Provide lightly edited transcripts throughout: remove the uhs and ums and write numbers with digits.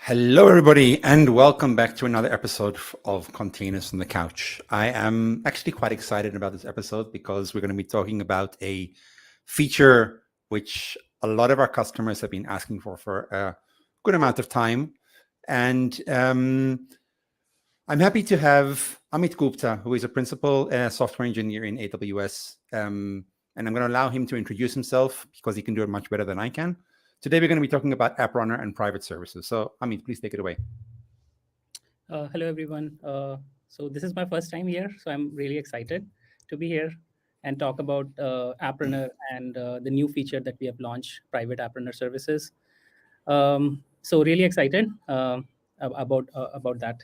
Hello, everybody, and welcome back to another episode of Containers on the Couch. I am actually quite excited about this episode because we're going to be talking about a feature which a lot of our customers have been asking for a good amount of time. And I'm happy to have Amit Gupta, who is a principal software engineer in AWS. And I'm going to allow him to introduce himself because he can do it much better than I can. Today, we're going to be talking about App Runner and private services. So, Amit, please take it away. Hello, everyone. So this is my first time here, so I'm really excited to be here and talk about App Runner and the new feature that we have launched, private App Runner services. So really excited about that.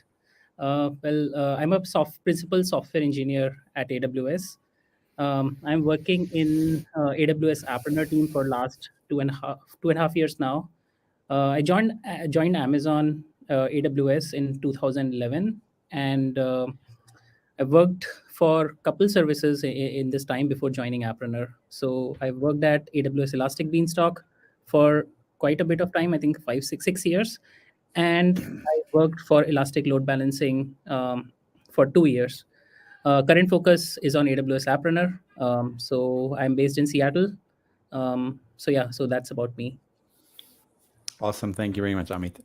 I'm a principal software engineer at AWS. I'm working in AWS App Runner team for last 2.5 years now. I joined Amazon AWS in 2011, and I worked for a couple services in this time before joining AppRunner. So I worked at AWS Elastic Beanstalk for quite a bit of time, I think 5, 6 years, and I worked for Elastic Load Balancing for 2 years. Current focus is on AWS AppRunner. So I'm based in Seattle. So that's about me. Awesome. Thank you very much, Amit.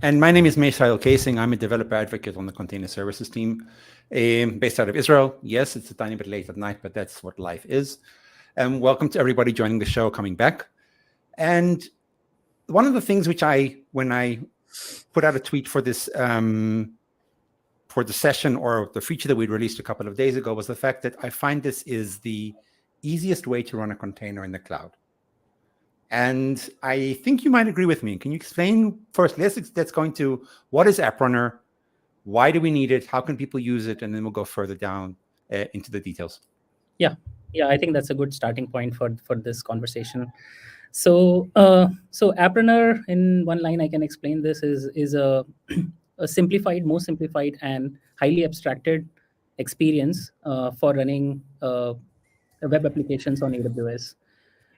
And my name is Meshail Casing. I'm a developer advocate on the container services team based out of Israel. Yes, it's a tiny bit late at night, but that's what life is. And welcome to everybody joining the show, coming back. And one of the things which when I put out a tweet for this, for the session or the feature that we released a couple of days ago was the fact that I find this is the easiest way to run a container in the cloud. And I think you might agree with me. Can you explain first? Let's go into what is App Runner, why do we need it, how can people use it, and then we'll go further down into the details. Yeah, I think that's a good starting point for this conversation. So App Runner, in one line, I can explain this is a more simplified and highly abstracted experience for running web applications on AWS.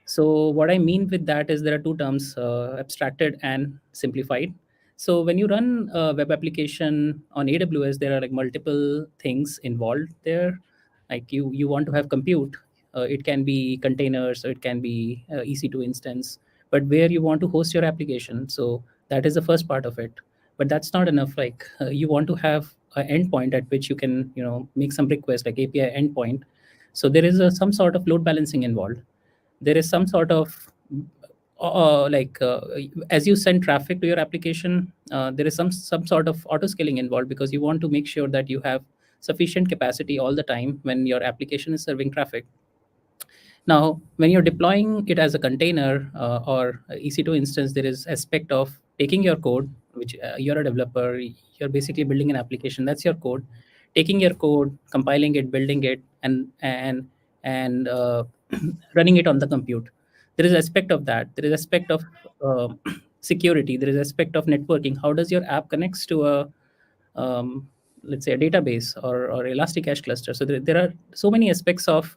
So what I mean with that is there are two terms, abstracted and simplified. So when you run a web application on AWS, there are like multiple things involved there. Like you want to have compute. It can be containers, or it can be EC2 instance, but where you want to host your application. So that is the first part of it. But that's not enough. Like you want to have an endpoint at which you can make some request, like API endpoint. So there is some sort of load balancing involved. There is some sort of as you send traffic to your application, there is some sort of auto scaling involved, because you want to make sure that you have sufficient capacity all the time when your application is serving traffic. Now, when you're deploying it as a container or EC2 instance, there is aspect of taking your code, which you're a developer, you're basically building an application. That's your code. Taking your code, compiling it, building it, and running it on the compute. There is aspect of that. There is aspect of uh, security. There is aspect of networking. How does your app connects to a let's say a database or elastic cache cluster? So there are so many aspects of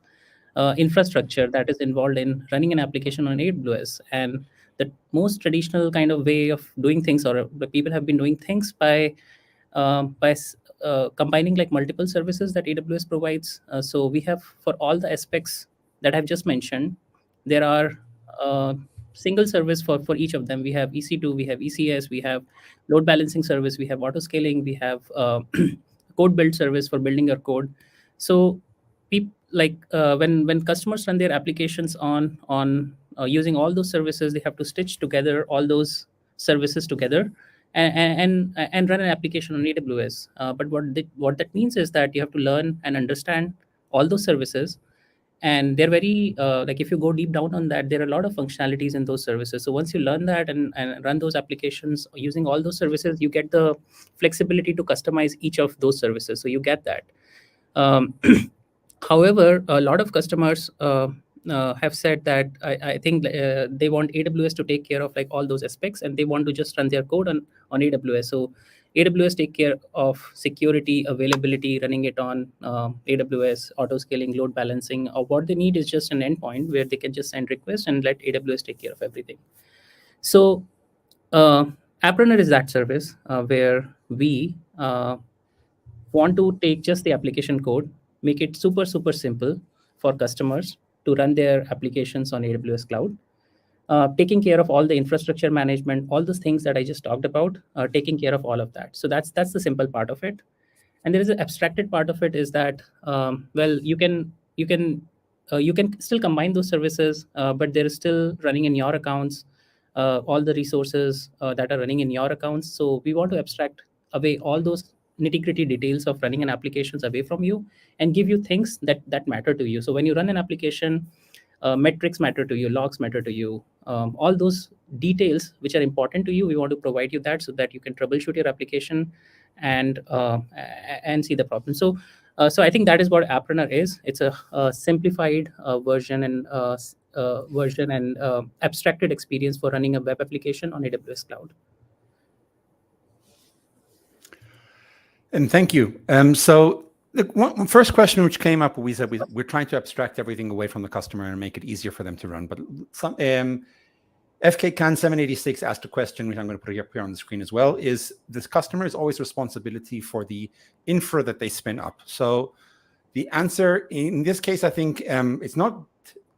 infrastructure that is involved in running an application on AWS. And the most traditional kind of way of doing things, or the people have been doing things by combining like multiple services that AWS provides. So we have, for all the aspects that I've just mentioned, there are single service for each of them. We have EC2, we have ECS, we have load balancing service, we have auto scaling, we have code build service for building your code. So when customers run their applications on using all those services, they have to stitch together all those services together and run an application on AWS. But what that means is that you have to learn and understand all those services, and they're very like, if you go deep down on that, there are a lot of functionalities in those services. So once you learn that and run those applications using all those services, you get the flexibility to customize each of those services. So you get that. um, However, a lot of customers have said that I think they want AWS to take care of like all those aspects, and they want to just run their code on AWS. So AWS take care of security, availability, running it on AWS, auto scaling, load balancing. Or what they need is just an endpoint where they can just send requests and let AWS take care of everything. So uh, Apprunner is that service where we want to take just the application code, make it super, super simple for customers to run their applications on AWS Cloud, taking care of all the infrastructure management, all those things that I just talked about, taking care of all of that. So that's the simple part of it. And there is an abstracted part of it is that well, you can still combine those services, but they're still running in your accounts, all the resources that are running in your accounts. So we want to abstract away all those nitty gritty details of running an applications away from you and give you things that matter to you. So when you run an application, metrics matter to you, logs matter to you, all those details which are important to you, we want to provide you that so that you can troubleshoot your application and see the problem. So I think that is what Apprunner is. It's a simplified version and abstracted experience for running a web application on AWS Cloud. And thank you. So the first question which came up, we said we're trying to abstract everything away from the customer and make it easier for them to run. But some FKCAN 786 asked a question, which I'm going to put up here on the screen as well, is this customer is always responsibility for the infra that they spin up. So the answer in this case, I think it's not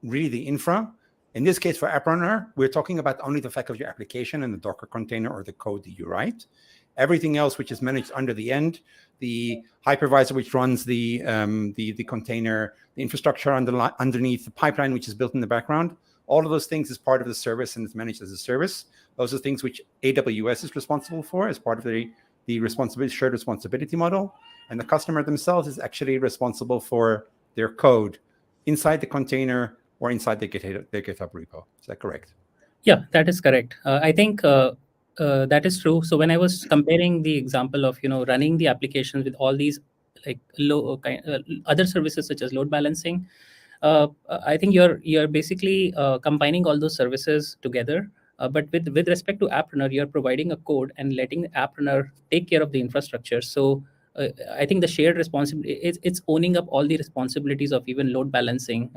really the infra. In this case, for Apprunner, we're talking about only the fact of your application and the Docker container or the code that you write. Everything else, which is managed under the end, the hypervisor, which runs the container, the infrastructure underneath, the pipeline, which is built in the background, all of those things is part of the service and it's managed as a service. Those are things which AWS is responsible for as part of the shared responsibility model. And the customer themselves is actually responsible for their code inside the container or inside their GitHub repo. Is that correct? Yeah, that is correct. I think that is true. So when I was comparing the example of running the applications with all these like other services such as load balancing, I think you're basically combining all those services together. But with respect to Apprunner, you're providing a code and letting the Apprunner take care of the infrastructure. So I think the shared responsibility it's owning up all the responsibilities of even load balancing,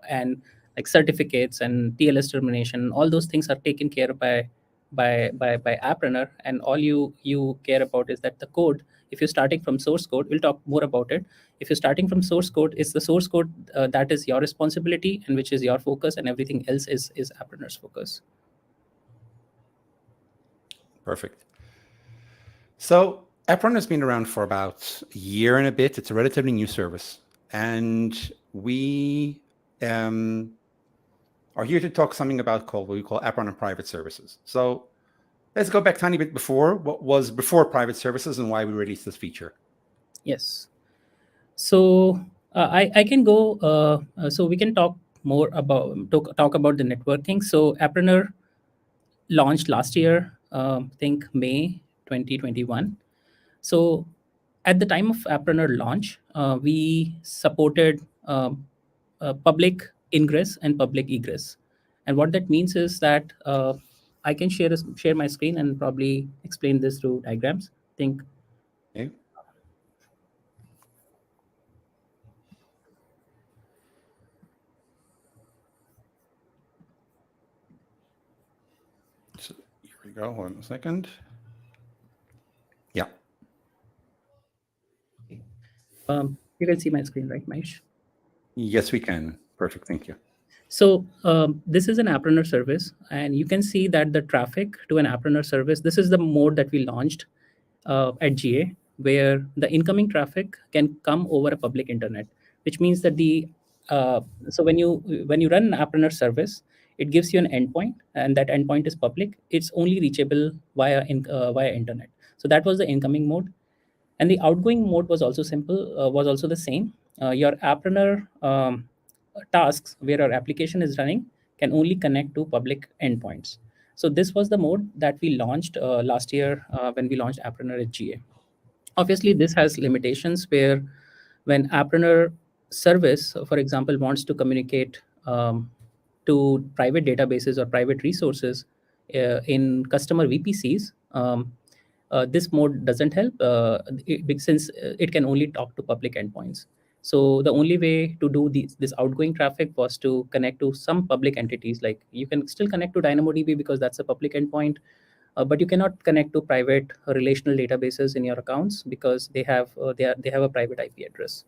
and like certificates and TLS termination. All those things are taken care of by Apprunner, and all you care about is that the code. If you're starting from source code, we'll talk more about it. If you're starting from source code, it's the source code that is your responsibility and which is your focus, and everything else is Apprunner's focus. Perfect. So Apprunner has been around for about a year and a bit. It's a relatively new service, and we are here to talk something about what we call Apprunner private services. So let's go back a tiny bit before. What was before private services and why we released this feature? Yes. So I can go. So we can talk more about talk about the networking. So Apprunner launched last year, I think May 2021. So at the time of Apprunner launch, we supported public ingress and public egress. And what that means is that I can share my screen and probably explain this through diagrams. I think. Okay. So here we go. Hold on a second. Yeah. You can see my screen, right, Mahesh? Yes, we can. Perfect. Thank you. So this is an Apprunner service, and you can see that the traffic to an Apprunner service, this is the mode that we launched at GA, where the incoming traffic can come over a public internet, which means that so when you run an Apprunner service, it gives you an endpoint, and that endpoint is public. It's only reachable via internet. So that was the incoming mode. And the outgoing mode was also was also the same. Your Apprunner tasks where our application is running can only connect to public endpoints. So this was the mode that we launched last year when we launched Apprunner at GA. Obviously, this has limitations where when Apprunner service, for example, wants to communicate to private databases or private resources in customer VPCs, this mode doesn't help since it can only talk to public endpoints. So the only way to do this outgoing traffic was to connect to some public entities. Like you can still connect to DynamoDB because that's a public endpoint. but you cannot connect to private relational databases in your accounts because they have a private IP address.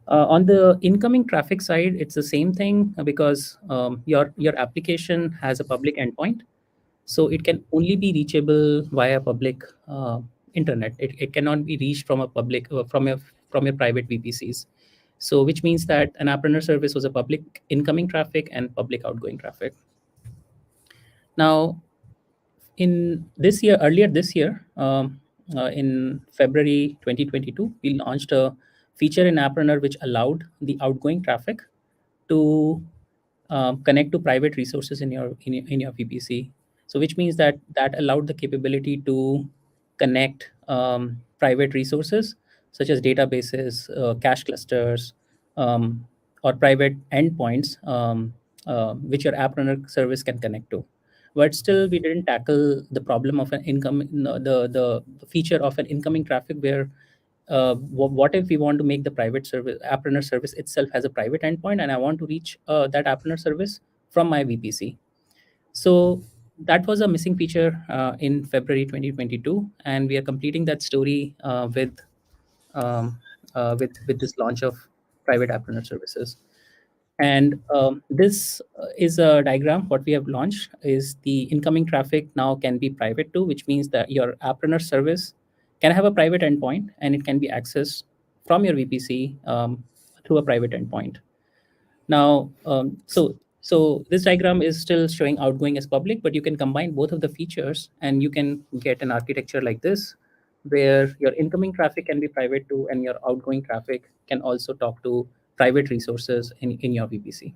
On the incoming traffic side, it's the same thing because your application has a public endpoint, so it can only be reachable via public internet. It cannot be reached from a public from your private VPCs. So which means that an app runner service was a public incoming traffic and public outgoing traffic. Now, in this year, earlier this year, in February 2022, we launched a feature in App Runner which allowed the outgoing traffic to connect to private resources in your VPC. So, which means that allowed the capability to connect private resources such as databases, cache clusters, um, or private endpoints, which your app runner service can connect to. But still, we didn't tackle the problem of an income, no, the feature of an incoming traffic where what if we want to make the private service app runner service itself has a private endpoint and I want to reach that app runner service from my VPC. So that was a missing feature in February 2022, and we are completing that story um, with this launch of private app runner services. And this is a diagram. What we have launched is the incoming traffic now can be private too, which means that your app runner service can have a private endpoint and it can be accessed from your VPC through a private endpoint. Now, so this diagram is still showing outgoing as public, but you can combine both of the features and you can get an architecture like this, where your incoming traffic can be private too, and your outgoing traffic can also talk to private resources in your VPC.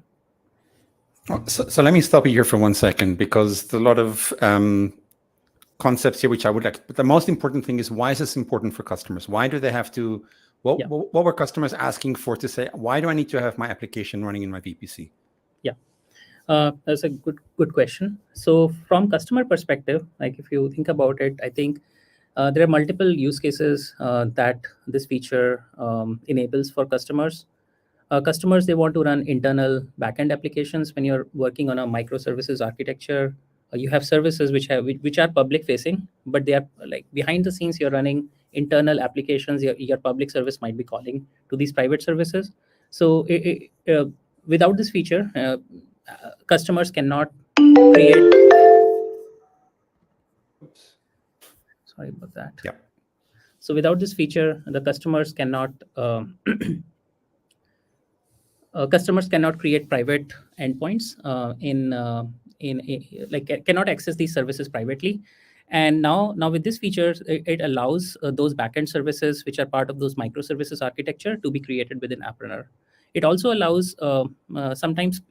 So let me stop you here for 1 second because there's a lot of concepts here which I would like. But the most important thing is, why is this important for customers? Why do they have to? Yeah. What were customers asking for to say, why do I need to have my application running in my VPC? Yeah, that's a good question. So from customer perspective, like if you think about it, I think there are multiple use cases that this feature enables for customers. Customers, they want to run internal backend applications when you're working on a microservices architecture. You have services which are public facing, but they are like behind the scenes. You're running internal applications. Your public service might be calling to these private services. So without this feature, customers cannot create. Sorry about that. Yeah. So without this feature, the customers cannot create private endpoints like cannot access these services privately. And now with this feature, it allows those backend services which are part of those microservices architecture to be created within app runner. It also allows sometimes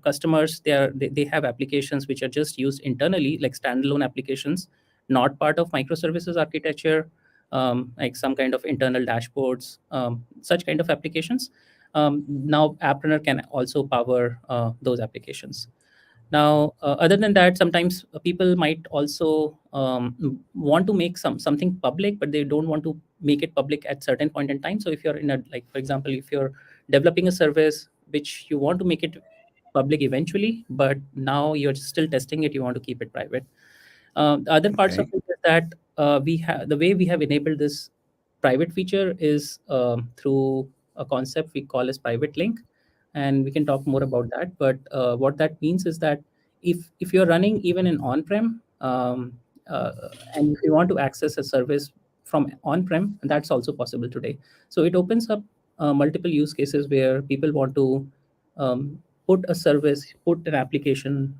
customers, they have applications which are just used internally, like standalone applications, not part of microservices architecture, like some kind of internal dashboards, such kind of applications. Now app runner can also power those applications. Now other than that, sometimes people might also want to make something public, but they don't want to make it public at certain point in time. So if you're in a, like for example, if you're developing a service which you want to make it public eventually, but now you're still testing it, you want to keep it private. The other parts of Okay. it is that we have the way we have enabled this private feature is through a concept we call as private link, and we can talk more about that. But what that means is that if you're running even in on-prem, and if you want to access a service from on-prem, that's also possible today. So it opens up multiple use cases where people want to put a service, put an application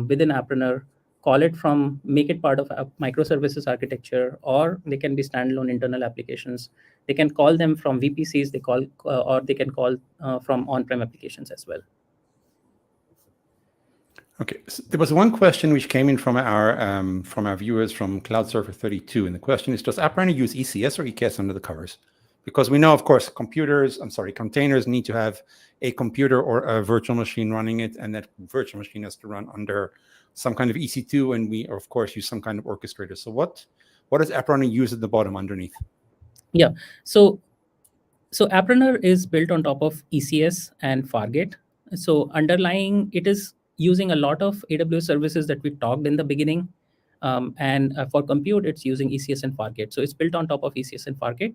within app runner, call it from, make it part of a microservices architecture, or they can be standalone internal applications. They can call them from VPCs, or they can call from on-prem applications as well. Okay. So there was one question which came in from our viewers from Cloud Server 32, and the question is: does App Runner use ECS or EKS under the covers? Because we know, of course, containers need to have a computer or a virtual machine running it, and that virtual machine has to run under some kind of EC2, and we, of course, use some kind of orchestrator. So what does App Runner use at the bottom underneath? Yeah. So App Runner is built on top of ECS and Fargate. So underlying it is using a lot of AWS services that we talked in the beginning. And for compute, it's using ECS and Fargate. So it's built on top of ECS and Fargate,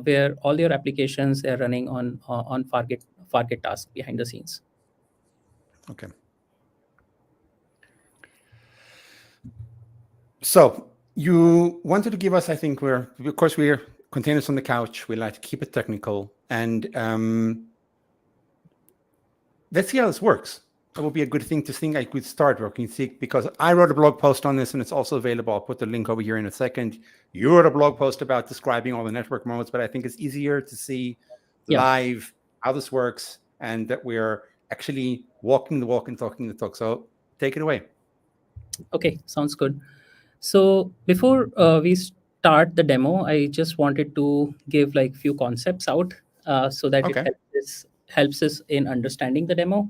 where all your applications are running on Fargate tasks behind the scenes. Okay. So you wanted to give us, I think we're containers on the couch. We like to keep it technical, and let's see how this works. That would be a good thing to think I could start working, see, because I wrote a blog post on this and it's also available. I'll put the link over here in a second. You wrote a blog post about describing all the network modes, but I think it's easier to see live how this works and that we're actually walking the walk and talking the talk. So take it away. Okay, sounds good. So before we start the demo, I just wanted to give like few concepts out so that it helps us in understanding the demo.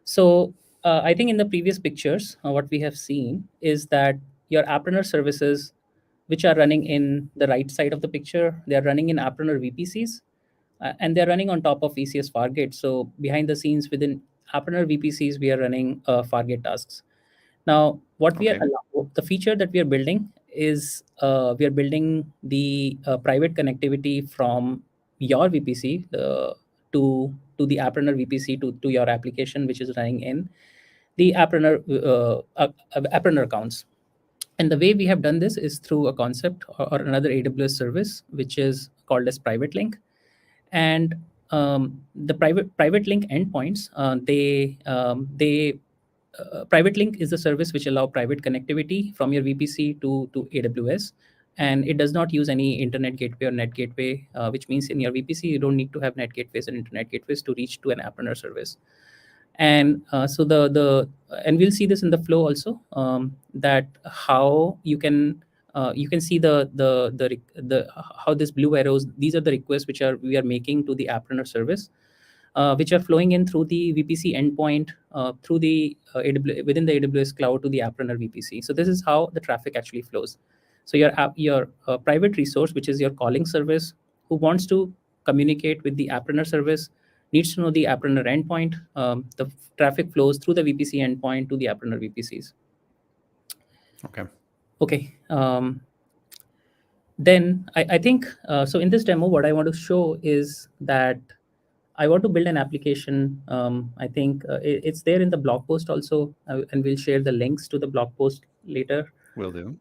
So I think in the previous pictures, what we have seen is that your Appreneur services, which are running in the right side of the picture, they are running in Appreneur VPCs, and they're running on top of ECS Fargate. So behind the scenes within Appreneur VPCs, we are running Fargate tasks. Now, what we are the feature that we are building is we are building the private connectivity from your VPC to the Appreneur VPC to your application, which is running in the Appreneur accounts. And the way we have done this is through a concept or another AWS service, which is called as private link. And the private link endpoints, private link is the service which allow private connectivity from your VPC to AWS, and it does not use any internet gateway or net gateway, which means in your VPC you don't need to have net gateways and internet gateways to reach to an Appreneur service. And so and we'll see this in the flow also, that how you can see the how this blue arrows, these are the requests which we are making to the Appreneur service, which are flowing in through the VPC endpoint through the within the AWS cloud to the Appreneur VPC. So this is how the traffic actually flows. So your private resource, which is your calling service, who wants to communicate with the Appreneur service, needs to know the Appreneur endpoint. The traffic flows through the VPC endpoint to the Appreneur VPCs. Okay. Then I think, so in this demo, what I want to show is that I want to build an application. I think it's there in the blog post also, and we'll share the links to the blog post later. Will do.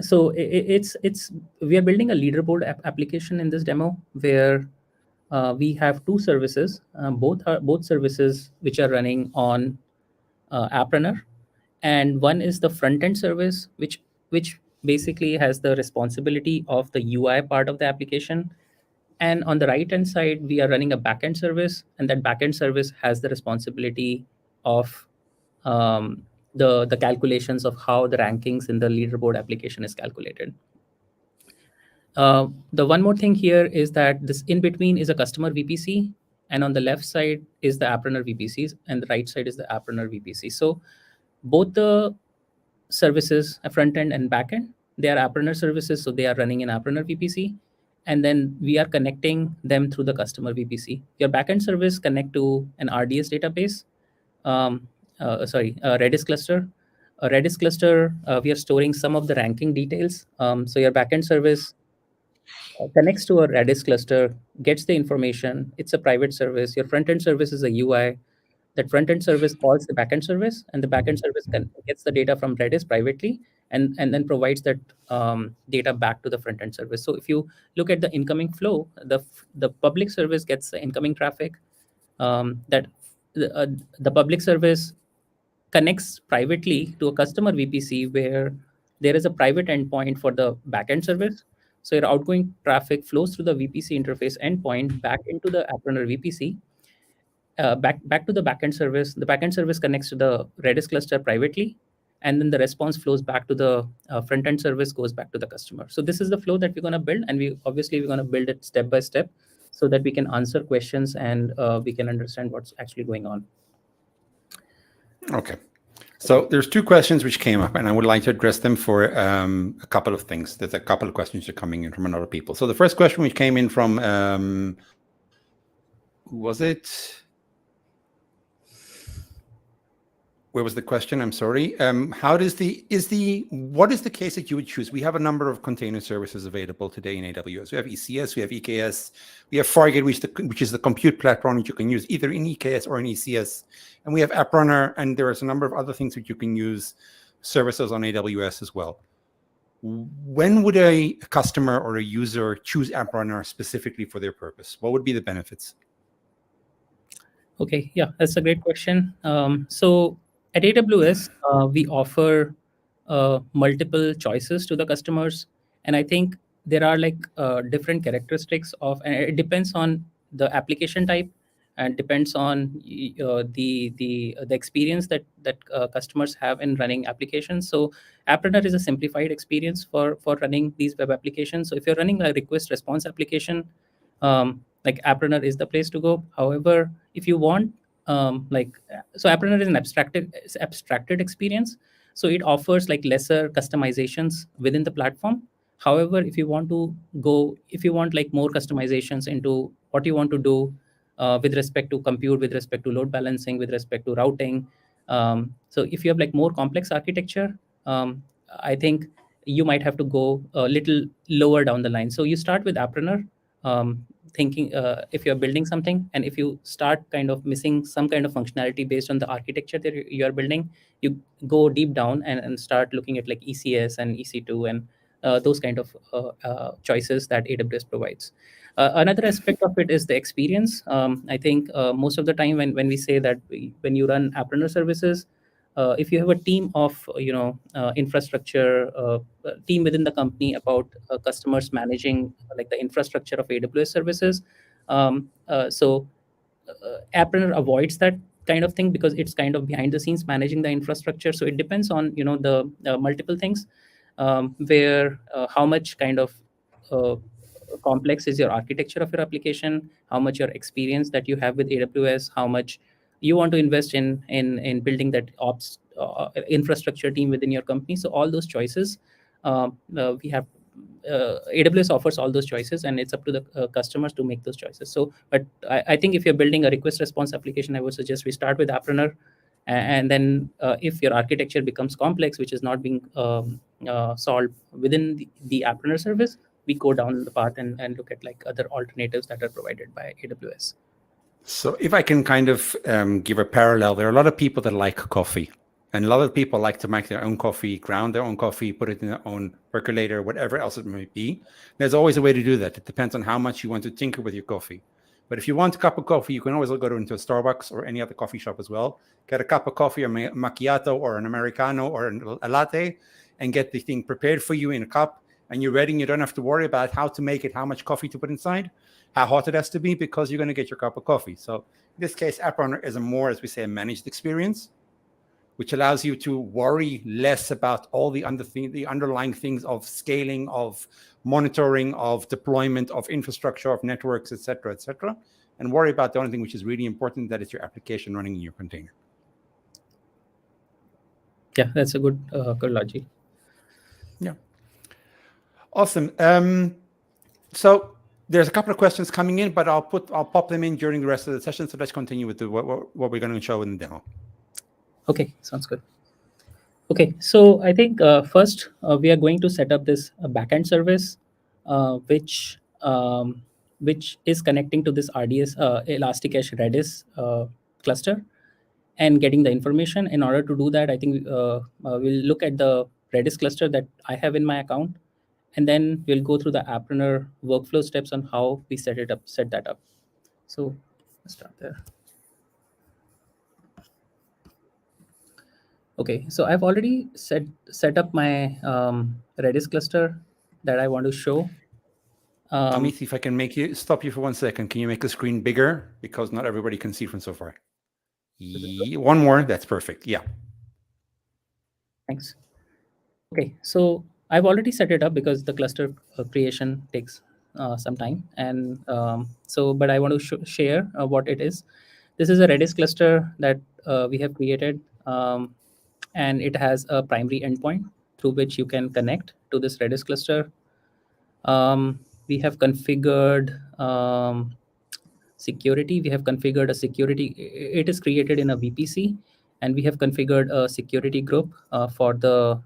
So we are building a leaderboard application in this demo where we have two services. Both services which are running on Appreneur, and one is the front-end service, which basically has the responsibility of the UI part of the application. And on the right-hand side, we are running a backend service, and that backend service has the responsibility of the calculations of how the rankings in the leaderboard application is calculated. The one more thing here is that this in between is a customer VPC, and on the left side is the Appreneur VPCs, and the right side is the Appreneur VPC. So both the services, front-end and backend, they are Appreneur services, so they are running in Appreneur VPC. And then we are connecting them through the customer VPC. Your backend service connect to an RDS database, Redis cluster. A Redis cluster, we are storing some of the ranking details. So your backend service connects to a Redis cluster, gets the information. It's a private service. Your front-end service is a UI. That front-end service calls the backend service, and the backend service gets the data from Redis privately, and then provides that data back to the front-end service. So if you look at the incoming flow, the public service gets the incoming traffic. The public service connects privately to a customer VPC where there is a private endpoint for the backend service. So your outgoing traffic flows through the VPC interface endpoint back into the Appreneur VPC. Back to the backend service. The backend service connects to the Redis cluster privately, and then the response flows back to the front-end service, goes back to the customer. So this is the flow that we're going to build, and we're going to build it step by step so that we can answer questions and we can understand what's actually going on. Okay. So there's two questions which came up, and I would like to address them for a couple of things. There's a couple of questions that are coming in from other people. So the first question which came in from, who was it? Where was the question? I'm sorry. What is the case that you would choose? We have a number of container services available today in AWS. We have ECS, we have EKS, we have Fargate, which is the compute platform that you can use either in EKS or in ECS, and we have AppRunner, and there is a number of other things that you can use services on AWS as well. When would a customer or a user choose AppRunner specifically for their purpose? What would be the benefits? Okay, yeah, that's a great question. So at AWS, we offer multiple choices to the customers, and I think there are like different characteristics of, and it depends on the application type, and depends on the experience that customers have in running applications. So AppRunner is a simplified experience for running these web applications. So if you're running a request response application, like AppRunner is the place to go. However, if you want so AppRunner is an abstracted experience, so it offers like lesser customizations within the platform. However, if you want like more customizations into what you want to do with respect to compute, with respect to load balancing, with respect to routing, so if you have like more complex architecture, I think you might have to go a little lower down the line. So you start with AppRunner, thinking if you're building something, and if you start kind of missing some kind of functionality based on the architecture that you are building, you go deep down and start looking at like ECS and EC2 and those kind of choices that AWS provides. Another aspect of it is the experience. I think most of the time when we say that when you run AppRunner services, if you have a team of infrastructure team within the company about customers managing like the infrastructure of AWS services, so Apprenner avoids that kind of thing because it's kind of behind the scenes managing the infrastructure. So it depends on the multiple things, where how much kind of uh, complex is your architecture of your application, how much your experience that you have with AWS, how much you want to invest in building that ops infrastructure team within your company. So all those choices, we have AWS offers all those choices, and it's up to the customers to make those choices. So, but I think if you're building a request response application, I would suggest we start with AppRunner, and then if your architecture becomes complex, which is not being solved within the AppRunner service, we go down the path and look at like other alternatives that are provided by AWS. So if I can kind of give a parallel, there are a lot of people that like coffee. And a lot of people like to make their own coffee, ground their own coffee, put it in their own percolator, whatever else it might be. There's always a way to do that. It depends on how much you want to tinker with your coffee. But if you want a cup of coffee, you can always go into a Starbucks or any other coffee shop as well. Get a cup of coffee, a macchiato or an Americano or a latte, and get the thing prepared for you in a cup. And you're ready, and you don't have to worry about how to make it, how much coffee to put inside, how hot it has to be, because you're going to get your cup of coffee. So in this case, AppRunner is a more, as we say, a managed experience, which allows you to worry less about all the underlying things of scaling, of monitoring, of deployment, of infrastructure, of networks, etc., and worry about the only thing which is really important, that is your application running in your container. Yeah, that's a good logic. Yeah. Awesome. So there's a couple of questions coming in, but I'll pop them in during the rest of the session. So let's continue with what we're going to show in the demo. Okay, sounds good. Okay, so I think first we are going to set up this backend service, which is connecting to this RDS Elasticache Redis cluster and getting the information. In order to do that, I think we'll look at the Redis cluster that I have in my account, and then we'll go through the AppRunner workflow steps on how we set that up. So let's start there. Okay, so I've already set up my Redis cluster that I want to show. Amit, if I can stop you for 1 second, can you make the screen bigger? Because not everybody can see from so far. One more, that's perfect. Yeah. Thanks. Okay, so I've already set it up because the cluster creation takes some time, and but I want to share what it is. This is a Redis cluster that we have created, and it has a primary endpoint through which you can connect to this Redis cluster. We have configured security. We have configured a security. It is created in a VPC, and we have configured a security group for the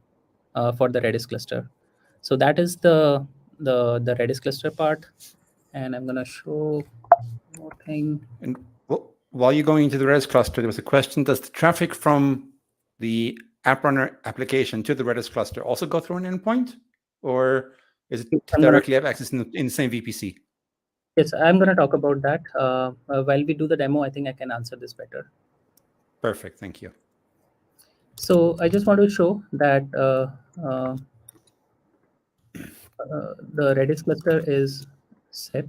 Redis cluster. So that is the Redis cluster part, and I'm gonna show more thing. And while you're going into the Redis cluster, there was a question: does the traffic from the app runner application to the Redis cluster also go through an endpoint, or is it I'm gonna directly have access in the same VPC? Yes, I'm gonna talk about that while we do the demo. I think I can answer this better. Perfect, thank you. So I just want to show that the Redis cluster is set.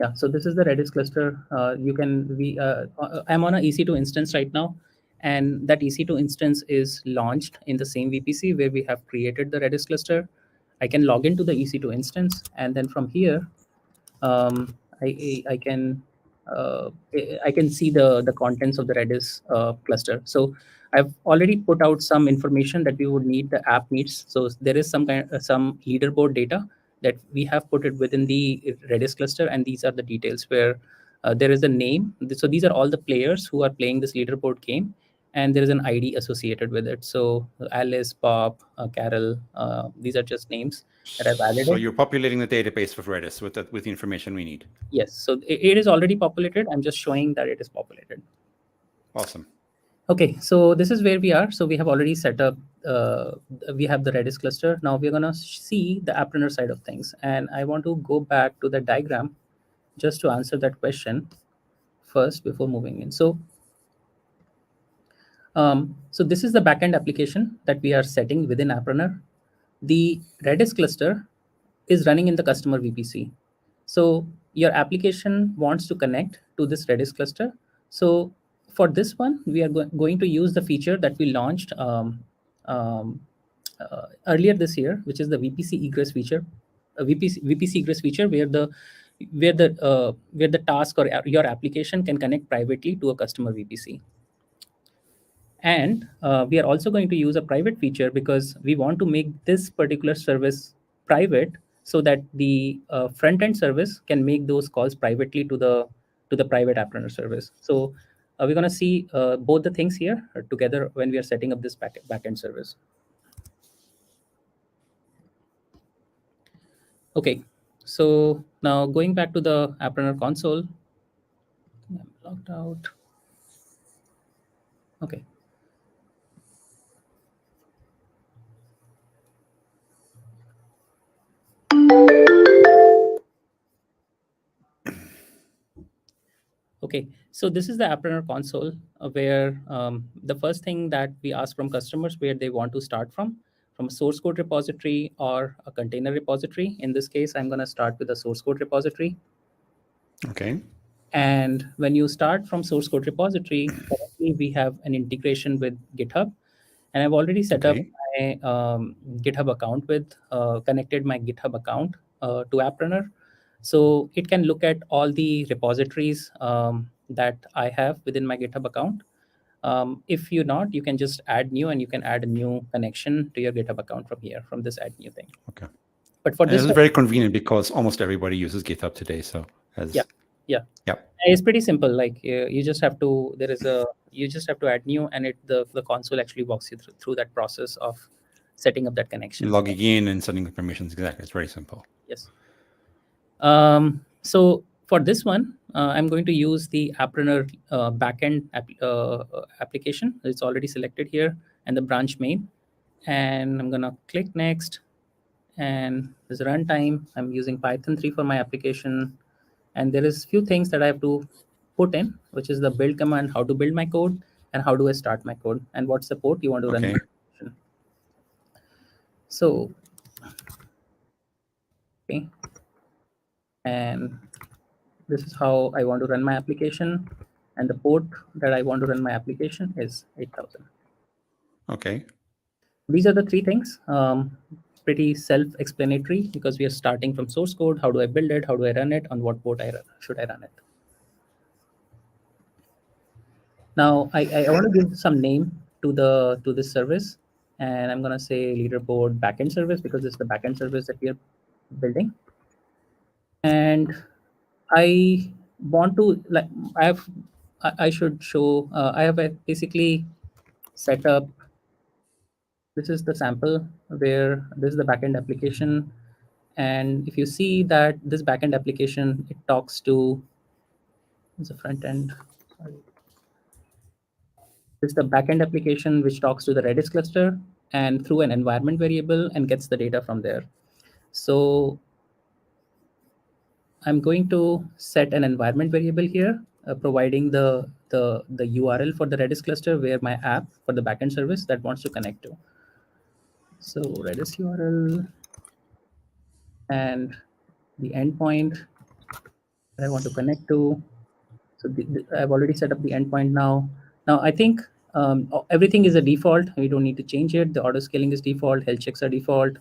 Yeah, so this is the Redis cluster. I'm on a EC2 instance right now, and that EC2 instance is launched in the same VPC where we have created the Redis cluster. I can log into the EC2 instance, and then from here, I can I can see the contents of the Redis cluster. So I've already put out some information that we would need, the app needs. So there is some leaderboard data that we have put it within the Redis cluster, and these are the details where there is a name. So these are all the players who are playing this leaderboard game, and there is an ID associated with it. So Alice, Bob, Carol, these are just names that I've added So it. you're populating the database with Redis with the information we need. Yes, so it is already populated. I'm just showing that it is populated. Awesome. Okay, so this is where we are. So we have already set up, we have the Redis cluster. Now we're gonna see the app runner side of things. And I want to go back to the diagram just to answer that question first before moving in. So this is the backend application that we are setting within app runner. The Redis cluster is running in the customer VPC. So your application wants to connect to this Redis cluster. So for this one, we are going to use the feature that we launched um, earlier this year, which is the VPC egress feature, VPC egress feature, where the task or your application can connect privately to a customer VPC. And we are also going to use a private feature because we want to make this particular service private so that the front end service can make those calls privately to the private app runner service. So we're going to see both the things here together when we are setting up this backend service. Okay, so now going back to the app runner console, I'm logged out. Okay. Okay, so this is the App Runner console where the first thing that we ask from customers where they want to start from a source code repository or a container repository. In this case, I'm going to start with a source code repository. Okay. And when you start from source code repository, currently we have an integration with GitHub. And I've already set up my GitHub account connected my GitHub account to App Runner. So it can look at all the repositories that I have within my GitHub account. If you're not, you can just add new, and you can add a new connection to your GitHub account from here, from this add new thing. Okay. But for this this is very convenient because almost everybody uses GitHub today. So yeah, yeah, it's pretty simple. Like you just have to add new, and the console actually walks you through that process of setting up that connection. logging in and setting the permissions. Exactly, it's very simple. Yes. So for this one, I'm going to use the AppRunner backend application. It's already selected here, and the branch main. And I'm gonna click next. And there's a runtime. I'm using Python 3 for my application. And there is few things that I have to put in, which is the build command, how to build my code, and how do I start my code, and what support you want to run the application. So, okay. And this is how I want to run my application, and the port that I want to run my application is 8000. Okay. These are the three things. Pretty self-explanatory because we are starting from source code. How do I build it? How do I run it? On what port should I run it? Now I want to give some name to this service, and I'm gonna say leaderboard backend service because it's the backend service that we are building. And I want to I have I should show. I have basically set up. This is the sample where this is the backend application, and if you see that this backend application, it talks to it's a front end. Sorry, this is the backend application which talks to the Redis cluster and through an environment variable and gets the data from there. So I'm going to set an environment variable here, providing the URL for the Redis cluster where my app for the backend service that wants to connect to. So Redis URL and the endpoint that I want to connect to. So I've already set up the endpoint now. Now I think everything is a default. We don't need to change it. The auto scaling is default. Health checks are default.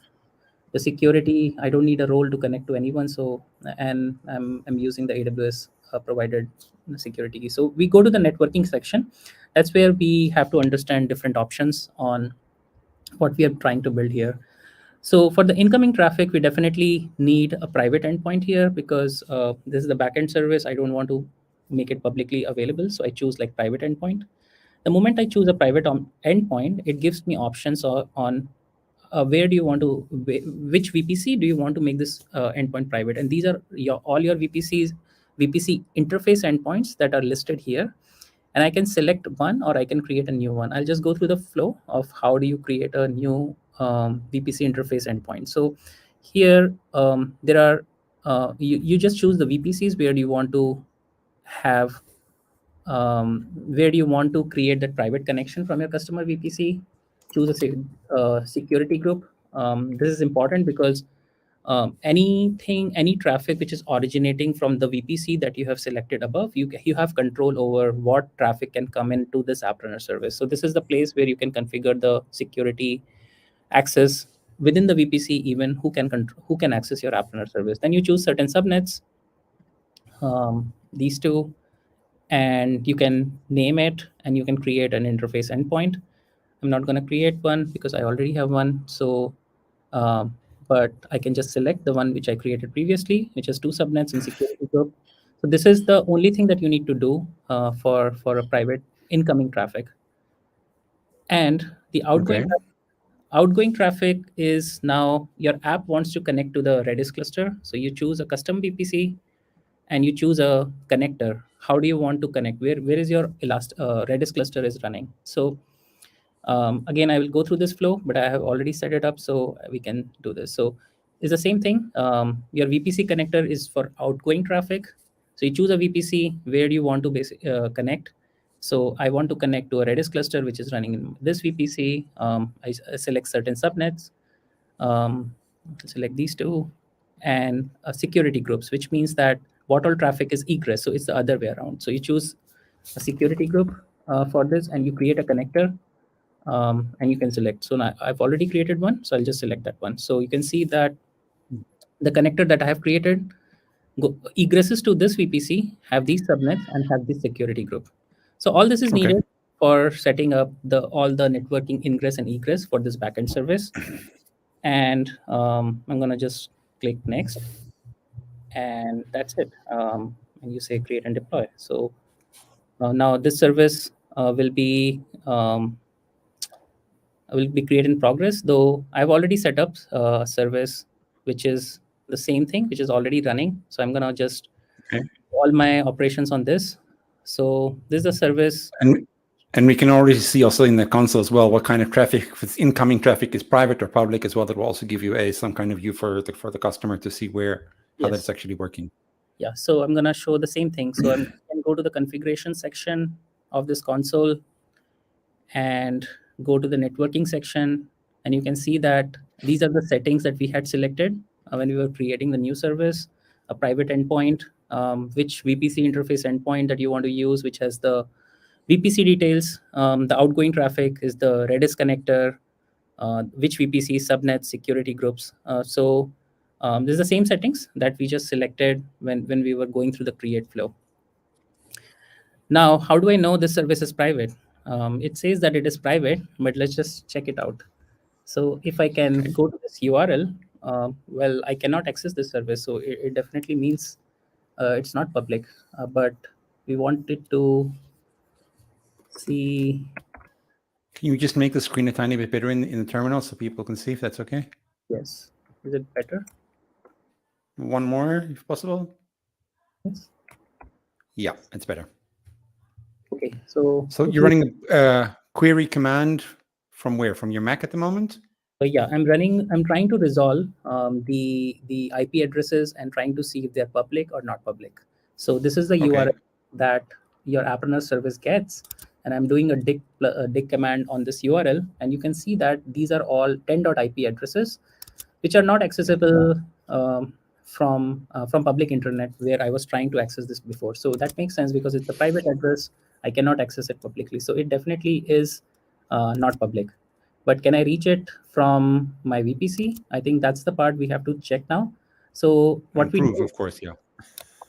The security, I don't need a role to connect to anyone. So, and I'm using the AWS provided security key. So we go to the networking section. That's where we have to understand different options on what we are trying to build here. So for the incoming traffic, we definitely need a private endpoint here because this is the backend service. I don't want to make it publicly available. So I choose like private endpoint. The moment I choose a private endpoint, it gives me options on where do you want to, which VPC do you want to make this endpoint private? And these are all your VPC interface endpoints that are listed here. And I can select one or I can create a new one. I'll just go through the flow of how do you create a new VPC interface endpoint. So here there are, you just choose the VPCs where do you want to have, where do you want to create that private connection from your customer VPC. Choose a security group. This is important because any traffic which is originating from the VPC that you have selected above, you have control over what traffic can come into this app runner service. So this is the place where you can configure the security access within the VPC, even who can access your app runner service. Then you choose certain subnets, these two, and you can name it and you can create an interface endpoint. I'm not going to create one because I already have one. So, but I can just select the one which I created previously, which has two subnets and security group. So this is the only thing that you need to do for a private incoming traffic. And the Okay. outgoing traffic is now your app wants to connect to the Redis cluster. So you choose a custom VPC and you choose a connector. How do you want to connect? Where is your Redis cluster is running? So again, I will go through this flow, but I have already set it up so we can do this. So it's the same thing. Your VPC connector is for outgoing traffic. So you choose a VPC. Where do you want to connect? So I want to connect to a Redis cluster, which is running in this VPC. I select certain subnets, um, select these two, and security groups, which means that what all traffic is egress. So it's the other way around. So you choose a security group for this, and you create a connector, and you can select. So now I've already created one, so I'll just select that one. So you can see that the connector that I have created egresses to this VPC, have these subnets, and have this security group. So all this is Okay. needed for setting up all the networking ingress and egress for this backend service. And I'm gonna just click next, and that's it. And you say create and deploy. So now this service will be created in progress, though I've already set up a service which is the same thing, which is already running. So I'm gonna just Okay. all my operations on this. So this is a service. And and we can already see also in the console as well what kind of traffic, if it's incoming traffic is private or public as well. That will also give you some kind of view for the customer to see how that's Yes, actually working. yeah. So I'm gonna show the same thing. So I can go to the configuration section of this console and go to the networking section, and you can see that these are the settings that we had selected when we were creating the new service. A private endpoint, which VPC interface endpoint that you want to use, which has the VPC details. The outgoing traffic is the Redis connector, which VPC subnets, security groups. This is the same settings that we just selected when we were going through the create flow. Now, how do I know this service is private? It says that it is private, but let's just check it out. So if I can Okay. go to this URL, well, I cannot access this service. So it definitely means it's not public, but we want it to. see. Can you just make the screen a tiny bit bigger in the terminal so people can see, if that's okay? Yes. Is it better? One more, if possible. Yes. Yeah, it's better. Okay. So So if you're you running a query command from where? From your Mac at the moment? yeah, I'm trying to resolve the IP addresses and trying to see if they're public or not public. So this is the Okay. URL that your app runner service gets, and I'm doing a dig command on this URL, and you can see that these are all 10.ip addresses, which are not accessible from public internet where I was trying to access this before. So that makes sense because it's a private address. I cannot access it publicly. So it definitely is not public. But can I reach it from my VPC? I think that's the part we have to check now. So what And we prove, do, of course, yeah.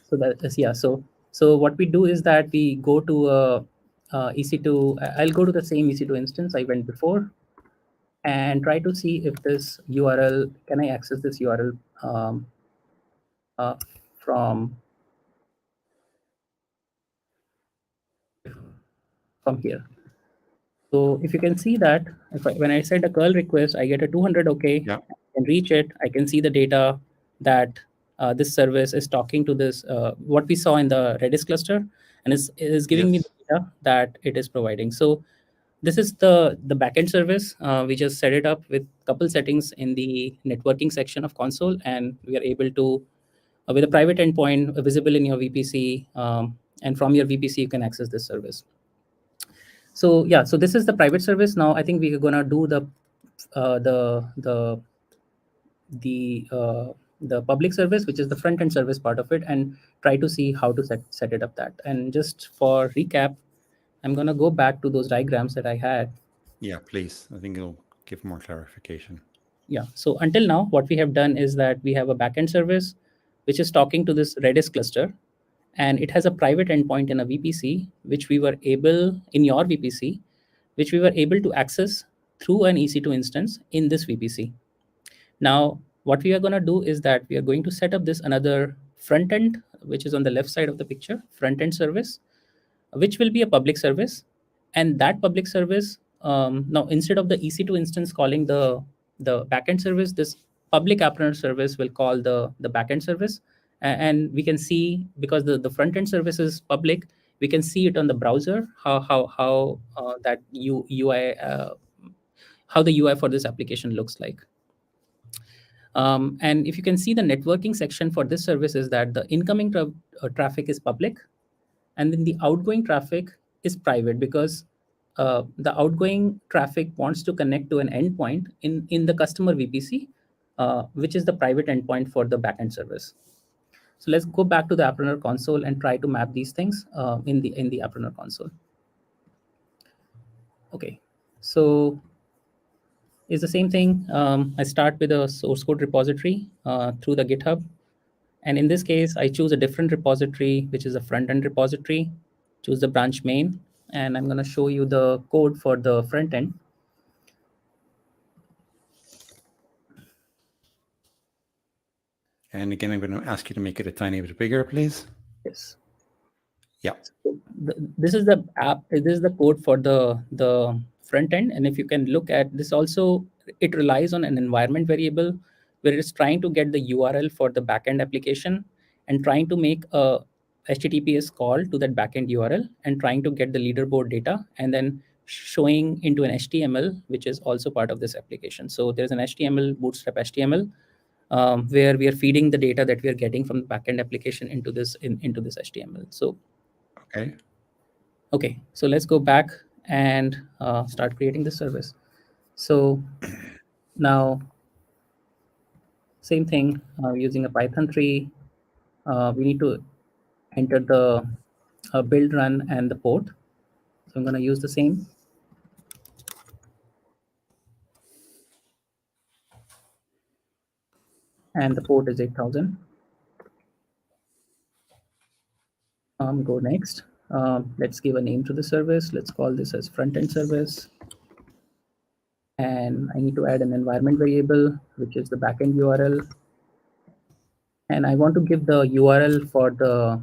so that is, yeah. So what we do is that we go to EC2. I'll go to the same EC2 instance I went before and try to see if this URL, can I access this URL uh, from here. So if you can see that, when I send a curl request, I get a 200 OK. Yeah. I can reach it. I can see the data that this service is talking to this, what we saw in the Redis cluster, and is giving me Yes. the data that it is providing. So this is the backend service. We just set it up with a couple settings in the networking section of console, and we are able to, with a private endpoint visible in your VPC, and from your VPC, you can access this service. So yeah, so this is the private service. Now I think we are gonna do uh, the the the uh, the public service, which is the front end service part of it, and try to see how to set it up that. And just for recap, I'm gonna go back to those diagrams that I had. Yeah, please. I think it'll give more clarification. Yeah. So until now, what we have done is that we have a backend service, which is talking to this Redis cluster, and it has a private endpoint in a VPC, which we were able in your VPC, which we were able to access through an EC2 instance in this VPC. Now, what we are going to do is that we are going to set up this another front end, which is on the left side of the picture, front end service, which will be a public service. And that public service, now instead of the EC2 instance calling the backend service, this public app runner service will call the backend service. And we can see, because the front end service is public, we can see it on the browser, how that UI, how the UI for this application looks like. And if you can see, the networking section for this service is that the incoming traffic is public, and then the outgoing traffic is private, because the outgoing traffic wants to connect to an endpoint in the customer VPC, which is the private endpoint for the backend service. So let's go back to the App Runner console and try to map these things in the App Runner console. Okay, so it's the same thing. I start with a source code repository through the GitHub. And in this case, I choose a different repository, which is a front-end repository, choose the branch main, and I'm going to show you the code for the front end. And again, I'm going to ask you to make it a tiny bit bigger, please. Yes. Yeah. So this is the app. This is the code for the front end. And if you can look at this also, it relies on an environment variable where it's trying to get the URL for the backend application and trying to make a HTTPS call to that backend URL and trying to get the leaderboard data and then showing into an HTML, which is also part of this application. So there's an HTML, bootstrap HTML, where we are feeding the data that we are getting from the backend application into this into this HTML. So Okay. okay, so let's go back and start creating the service. So now, same thing, using a Python tree, we need to enter the build run and the port. So I'm going to use the same. And the port is 8000. Go next. Let's give a name to the service. Let's call this as front-end service. And I need to add an environment variable, which is the backend URL. And I want to give the URL for the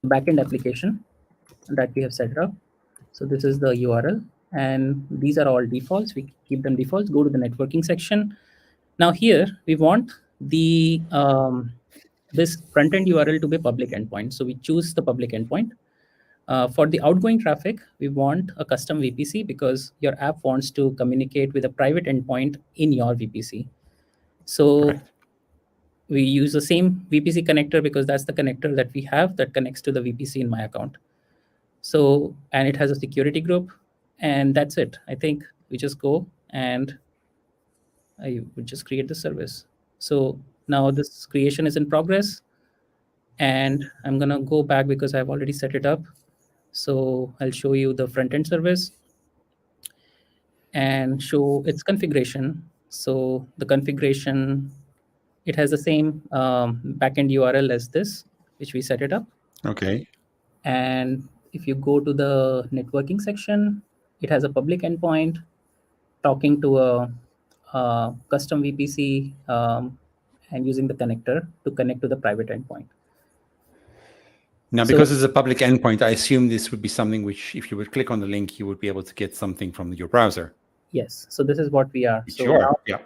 backend application that we have set up. So this is the URL, and these are all defaults. We keep them defaults. Go to the networking section. Now here we want the this front-end URL to be public endpoint. So we choose the public endpoint. For the outgoing traffic, we want a custom VPC because your app wants to communicate with a private endpoint in your VPC. So Correct. we use the same VPC connector because that's the connector that we have that connects to the VPC in my account. So, and it has a security group, and that's it. I think we just go and I would just create the service. So now this creation is in progress, and I'm gonna go back because I've already set it up. So I'll show you the front end service and show its configuration. So the configuration, it has the same backend URL as this, which we set it up. Okay. And if you go to the networking section, it has a public endpoint talking to a custom VPC and using the connector to connect to the private endpoint. Now, So because it's a public endpoint, I assume this would be something which, if you would click on the link, you would be able to get something from your browser. yes, so this is what we are. Which So you are, now, yeah.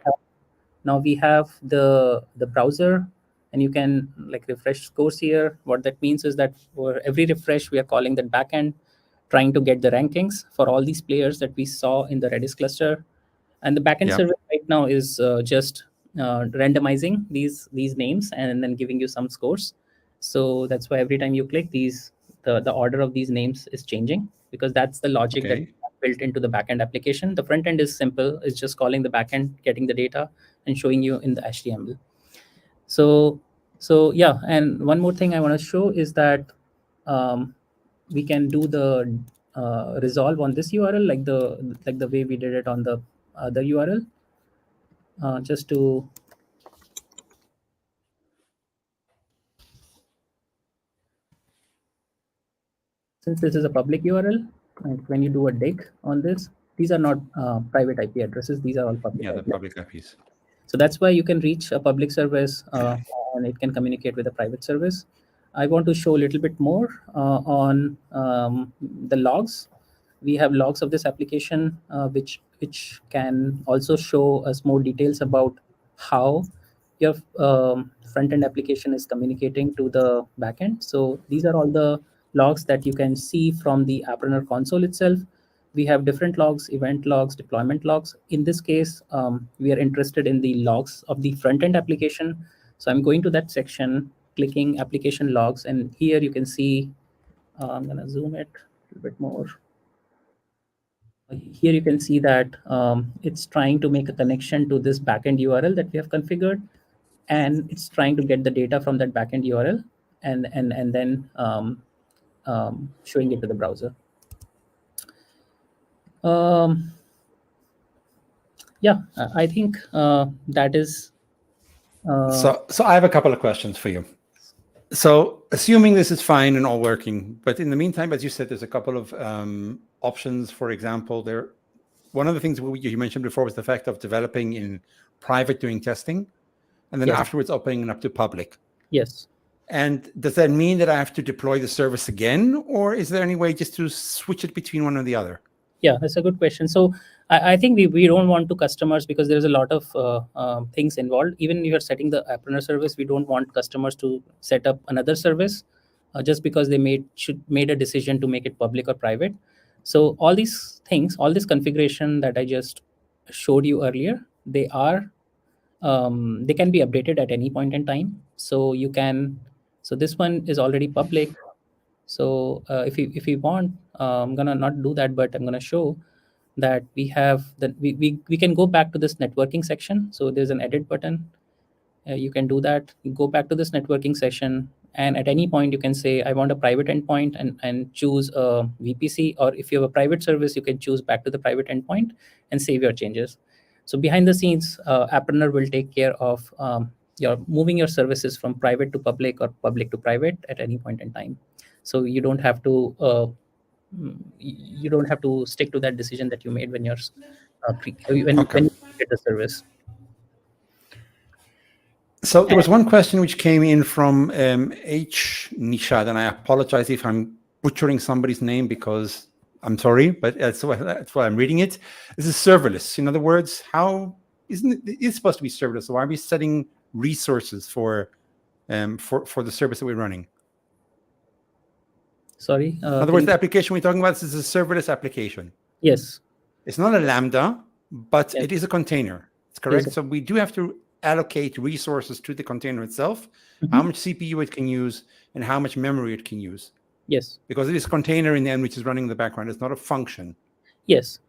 now we have the browser, and you can like refresh scores here. What that means is that for every refresh, we are calling that backend, trying to get the rankings for all these players that we saw in the Redis cluster. And the backend Yeah. service right now is just randomizing these names and then giving you some scores. So that's why every time you click these, the order of these names is changing because that's the logic that Okay. built into the backend application. The front end is simple. It's just calling the backend, getting the data, and showing you in the HTML. So yeah, and one more thing I want to show is that we can do the resolve on this URL like the way we did it on the other URL. Just to since this is a public URL, and when you do a dig on this, these are not private IP addresses. These are all public. Yeah, the IP. public IPs. So that's why you can reach a public service and it can communicate with a private service. I want to show a little bit more on the logs. We have logs of this application, which can also show us more details about how your front end application is communicating to the backend. So these are all the logs that you can see from the app runner console itself. We have different logs, event logs, deployment logs. In this case, we are interested in the logs of the front end application. So I'm going to that section, clicking application logs, and here you can see, I'm going to zoom it a little bit more. Here you can see that it's trying to make a connection to this backend URL that we have configured, and it's trying to get the data from that backend URL and then showing it to the browser. Yeah, I think that is. So I have a couple of questions for you. So assuming this is fine and all working, but in the meantime, as you said, there's a couple of options. For example, one of the things you mentioned before was the fact of developing in private, doing testing, and then Yes. afterwards opening it up to public. Yes. And does that mean that I have to deploy the service again, or is there any way just to switch it between one or the other? Yeah, that's a good question. So I think we don't want to customers because there's a lot of things involved. Even if you're setting the app runner service, we don't want customers to set up another service just because they made a decision to make it public or private. So all these things, all this configuration that I just showed you earlier, they can be updated at any point in time. So you can. So this one is already public. So if you want, I'm gonna not do that, but I'm gonna show that we have that we can go back to this networking section. So there's an edit button. You can do that. You go back to this networking section, and at any point you can say I want a private endpoint and choose a VPC, or if you have a private service, you can choose back to the private endpoint and save your changes. So behind the scenes, App Runner will take care of your moving your services from private to public or public to private at any point in time. So you don't have to stick to that decision that you made when you're when you get the service. So there was one question which came in from H. Nishad, and I apologize if I'm butchering somebody's name because I'm sorry, but that's why I'm reading it. This is serverless. In other words, how isn't it? It's supposed to be serverless. So why are we setting resources for the service that we're running? Sorry, In other can words, you? the application we're talking about this is a serverless application. Yes, It's not a Lambda, but yes, it is a container. It's yes. correct. So we do have to allocate resources to the container itself, how Mhm. much CPU it can use, and how much memory it can use. Yes, Because it is a container in the end which is running in the background. It's not a function. yes.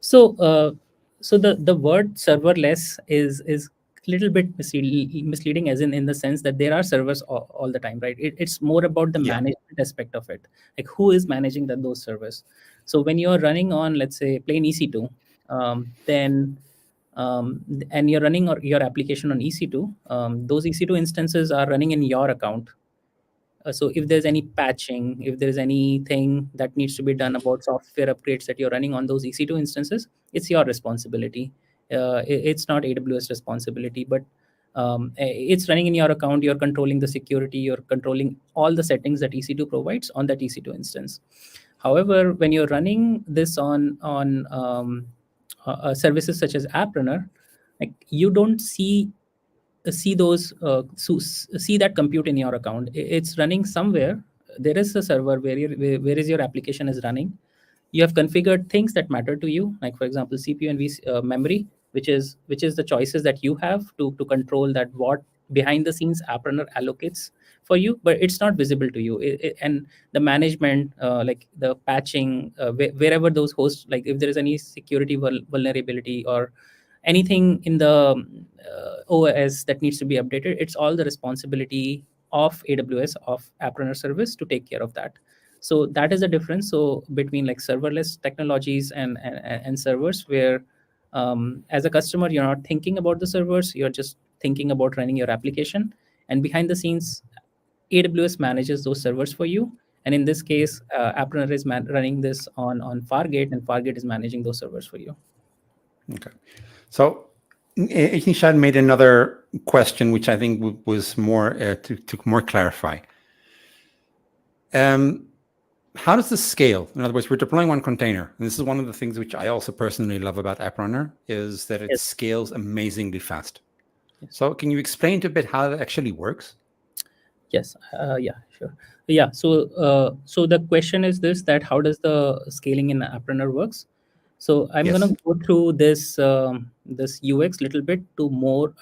So, so the word serverless is a little bit misleading, as in the sense that there are servers all the time, right? It's more about the Yeah. management aspect of it, like who is managing those servers. So when you're running on, let's say, plain EC2, then and you're running your application on EC2, those EC2 instances are running in your account. So if there's any patching, if there's anything that needs to be done about software upgrades that you're running on those EC2 instances, it's your responsibility. It's not AWS responsibility, but it's running in your account. You're controlling the security. You're controlling all the settings that EC2 provides on that EC2 instance. However, when you're running this on services such as AppRunner, like you don't see those see that compute in your account. It's running somewhere. There is a server where is your application is running. You have configured things that matter to you, like for example CPU and memory, which is the choices that you have to control that what behind the scenes app runner allocates for you, but it's not visible to you. And the management, like the patching, wherever those hosts, like if there is any security vulnerability or anything in the OS that needs to be updated, it's all the responsibility of AWS, of App Runner service, to take care of that. So that is the difference. So between like serverless technologies and servers, where as a customer you're not thinking about the servers, you're just thinking about running your application, and behind the scenes AWS manages those servers for you. And in this case, App Runner is running this on Fargate, and Fargate is managing those servers for you. Okay. So Nishan made another question, which I think was more to more clarify. How does this scale? In other words, we're deploying one container. And this is one of the things which I also personally love about AppRunner is that it Yes. scales amazingly fast. Yes. So can you explain to a bit how that actually works? Yes, yeah, sure. Yeah, so the question is this: that how does the scaling in Appreneur works? So I'm gonna Yes. go through this UX little bit to more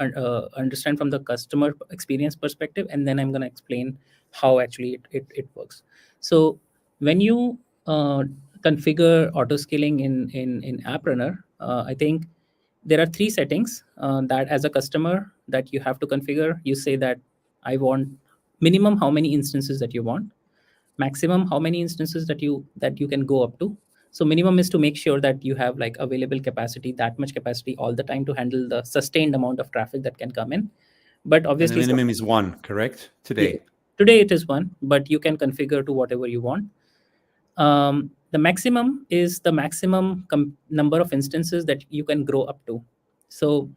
understand from the customer experience perspective, and then I'm gonna explain how actually it works. So when you configure auto scaling in Appreneur, I think there are three settings that as a customer that you have to configure. You say that I want minimum how many instances that you want, maximum how many instances that you can go up to. So minimum is to make sure that you have like available capacity, that much capacity all the time to handle the sustained amount of traffic that can come in. But And the obviously minimum is one, correct? yeah, Today. today it is one, but you can configure to whatever you want. The maximum is the maximum number of instances that you can grow up to. So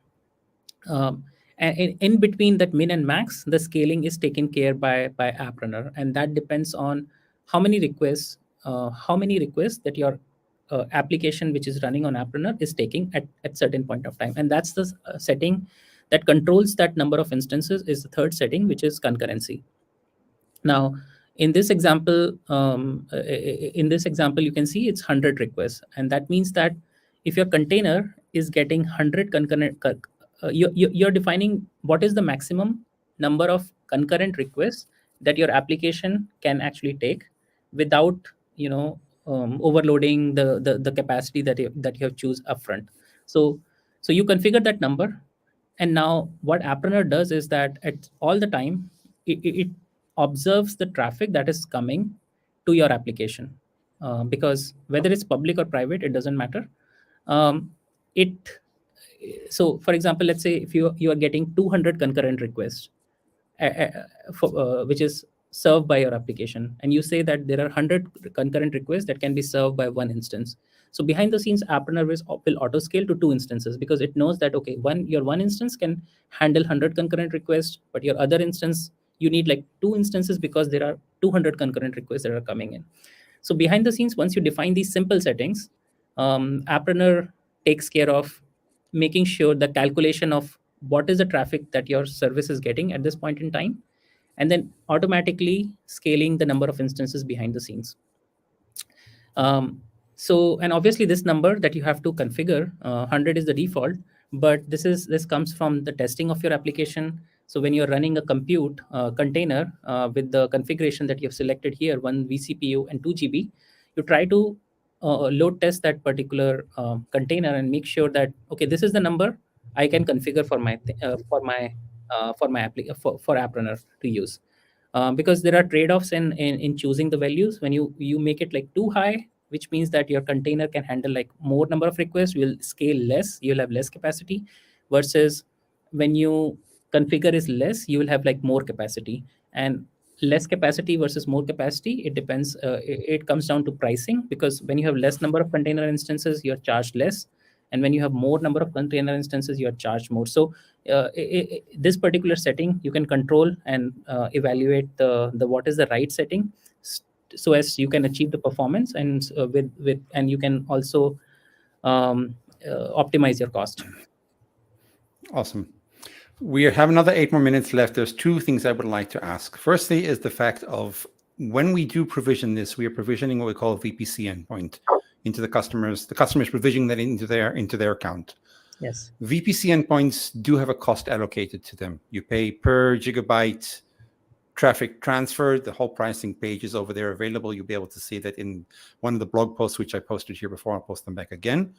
and in between that min and max, the scaling is taken care by app runner, and that depends on how many requests that your application which is running on app runner is taking at certain point of time. And that's the setting that controls that number of instances, is the third setting, which is concurrency. Now, in this example, you can see it's 100 requests, and that means that if your container is getting 100 concurrent, you're defining what is the maximum number of concurrent requests that your application can actually take without overloading the capacity that you have choose upfront. So so you configure that number, and now what Appreneur does is that at all the time it observes the traffic that is coming to your application, because whether it's public or private, it doesn't matter. It So for example, let's say if you are getting 200 concurrent requests, which is served by your application, and you say that there are 100 concurrent requests that can be served by one instance. So behind the scenes, Appreneur will auto scale to two instances, because it knows that okay, your one instance can handle 100 concurrent requests, but your other instance, you need like two instances because there are 200 concurrent requests that are coming in. So behind the scenes, once you define these simple settings, Apprunner takes care of making sure the calculation of what is the traffic that your service is getting at this point in time, and then automatically scaling the number of instances behind the scenes. So, and obviously this number that you have to configure, 100 is the default, but this comes from the testing of your application. So when you're running a compute container with the configuration that you've selected here, 1 vCPU and 2 GB, you try to load test that particular container and make sure that, okay, this is the number I can configure for my for App Runner to use. Because there are trade-offs in choosing the values. When you make it like too high, which means that your container can handle like more number of requests, will scale less, you'll have less capacity, versus when you configure is less, you will have like more capacity. And less capacity versus more capacity, it depends, it comes down to pricing, because when you have less number of container instances, you're charged less, and when you have more number of container instances, you're charged more. So this particular setting you can control and evaluate the what is the right setting, so as you can achieve the performance, and with and you can also optimize your cost. Awesome. We have another 8 more minutes left. There's two things I would like to ask. Firstly is the fact of when we do provision this, we are provisioning what we call a VPC endpoint into the customers. The customer is provisioning that into their account. Yes. VPC endpoints do have a cost allocated to them. You pay per gigabyte traffic transferred. The whole pricing page is over there available. You'll be able to see that in one of the blog posts, which I posted here before. I'll post them back again.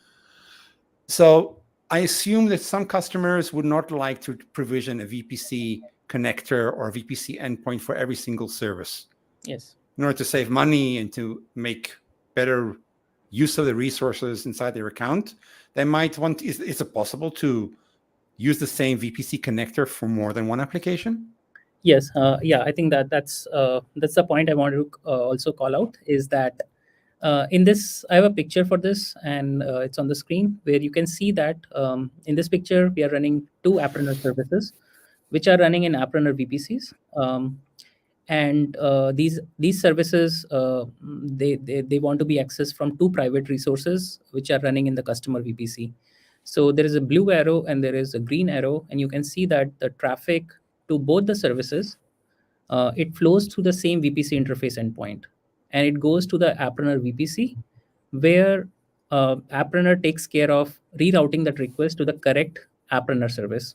So I assume that some customers would not like to provision a VPC connector or a VPC endpoint for every single service. Yes. In order to save money and to make better use of the resources inside their account, they might want, is it possible to use the same VPC connector for more than one application? Yes. Yeah, I think that's the point I wanted to also call out, is that in this, I have a picture for this, and it's on the screen, where you can see that in this picture, we are running two Apprunner services, which are running in Apprunner VPCs. And these services, they want to be accessed from two private resources, which are running in the customer VPC. So there is a blue arrow and there is a green arrow, and you can see that the traffic to both the services, it flows through the same VPC interface endpoint, and it goes to the Apprunner VPC, where Apprunner takes care of rerouting that request to the correct Apprunner service.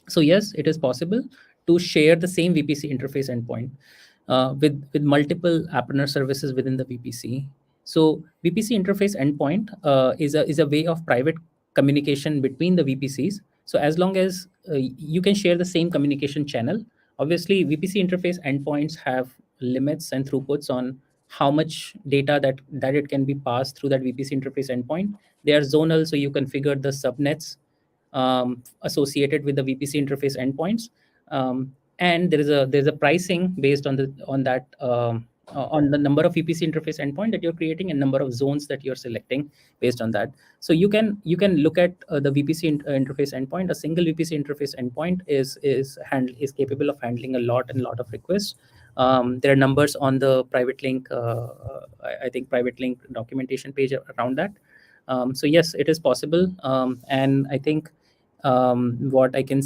So yes, it is possible to share the same VPC interface endpoint with multiple Apprunner services within the VPC. So VPC interface endpoint is a way of private communication between the VPCs. So as long as you can share the same communication channel, obviously VPC interface endpoints have limits and throughputs on how much data that it can be passed through that VPC interface endpoint. They are zonal, so you configure the subnets associated with the VPC interface endpoints, and there's a pricing based on that on the number of VPC interface endpoint that you're creating and number of zones that you're selecting based on that. So you can look at the VPC interface endpoint. A single VPC interface endpoint is capable of handling a lot of requests. There are numbers on the private link, I think private link documentation page around that. So yes, it is possible, and I think what I can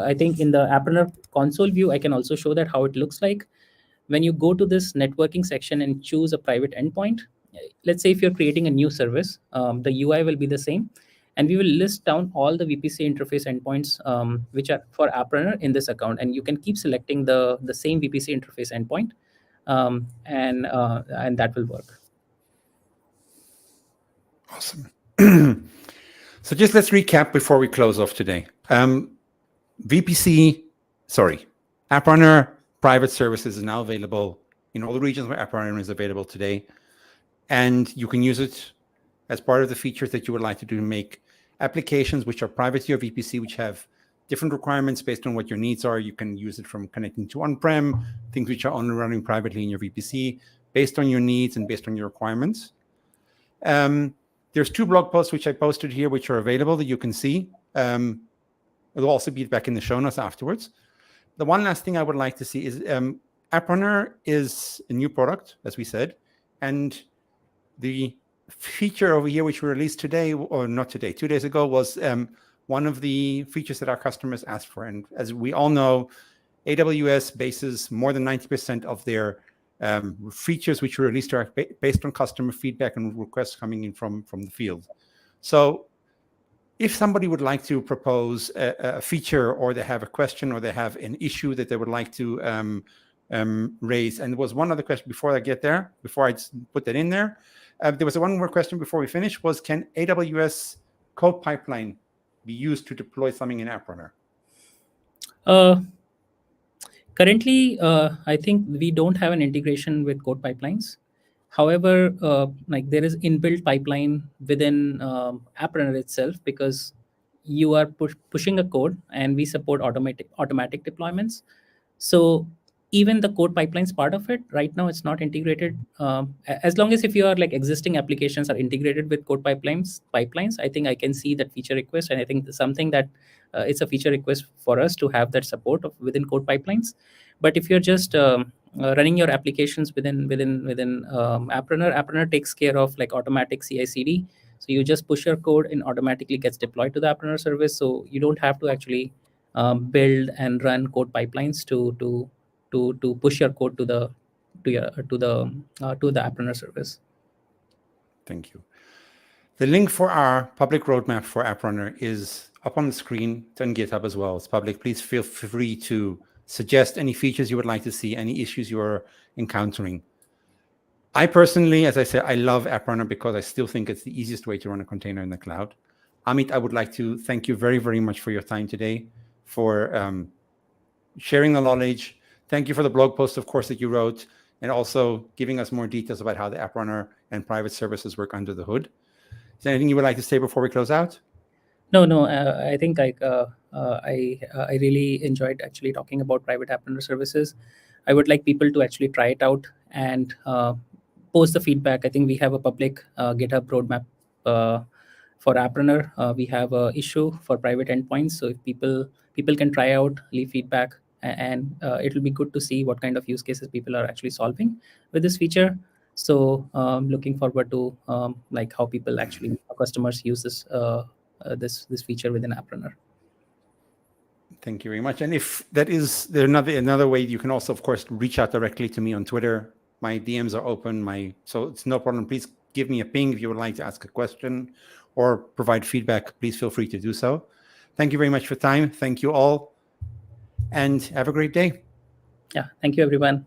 I think in the Apprunner console view, I can also show that how it looks like. When you go to this networking section and choose a private endpoint, let's say if you're creating a new service, the UI will be the same, and we will list down all the VPC interface endpoints which are for Apprunner in this account, and you can keep selecting the same VPC interface endpoint, and that will work. Awesome. So just let's recap before we close off today. Apprunner private services is now available in all the regions where Apprunner is available today. And you can use it as part of the features that you would like to do to make applications which are private to your VPC, which have different requirements based on what your needs are. You can use it from connecting to on-prem, things which are only running privately in your VPC, based on your needs and based on your requirements. There's two blog posts which I posted here, which are available that you can see. It'll also be back in the show notes afterwards. The one last thing I would like to see is Apprunner is a new product, as we said. And the feature over here, which we released today, or not today, 2 days ago, was one of the features that our customers asked for. And as we all know, AWS bases more than 90% of their features which we released are based on customer feedback and requests coming in from the field. So if somebody would like to propose a feature, or they have a question, or they have an issue that they would like to raise, and there was one other question before I get there, before I put that in there, there was one more question before we finish, was can AWS code pipeline be used to deploy something in App Runner? Currently, I think we don't have an integration with code pipelines. However, like there is inbuilt pipeline within AppRunner itself, because you are pushing a code, and we support automatic deployments. So even the code pipelines part of it, right now it's not integrated. As long as if your like existing applications are integrated with code pipelines, I think I can see that feature request, and I think something that it's a feature request for us to have that support within code pipelines. But if you're just running your applications within AppRunner takes care of like automatic CI/CD. So you just push your code and automatically gets deployed to the AppRunner service. So you don't have to actually build and run code pipelines to push your code to the AppRunner service. Thank you. The link for our public roadmap for App Runner is up on the screen. It's on GitHub as well. It's public. Please feel free to suggest any features you would like to see, any issues you're encountering. I personally, as I said, I love App Runner because I still think it's the easiest way to run a container in the cloud. Amit, I would like to thank you very, very much for your time today, for sharing the knowledge. Thank you for the blog post, of course, that you wrote, and also giving us more details about how the App Runner and private services work under the hood. Is there anything you would like to say before we close out? No. I think I really enjoyed actually talking about private App Runner services. I would like people to actually try it out and post the feedback. I think we have a public GitHub roadmap for App Runner. We have a issue for private endpoints. So if people can try out, leave feedback, and it'll be good to see what kind of use cases people are actually solving with this feature. So looking forward to like how people actually, how customers use this feature within App Runner. Thank you very much. And if that is there's another way, you can also, of course, reach out directly to me on Twitter. My DMs are open. So it's no problem. Please give me a ping if you would like to ask a question or provide feedback. Please feel free to do so. Thank you very much for your time. Thank you all, and have a great day. Yeah, thank you, everyone.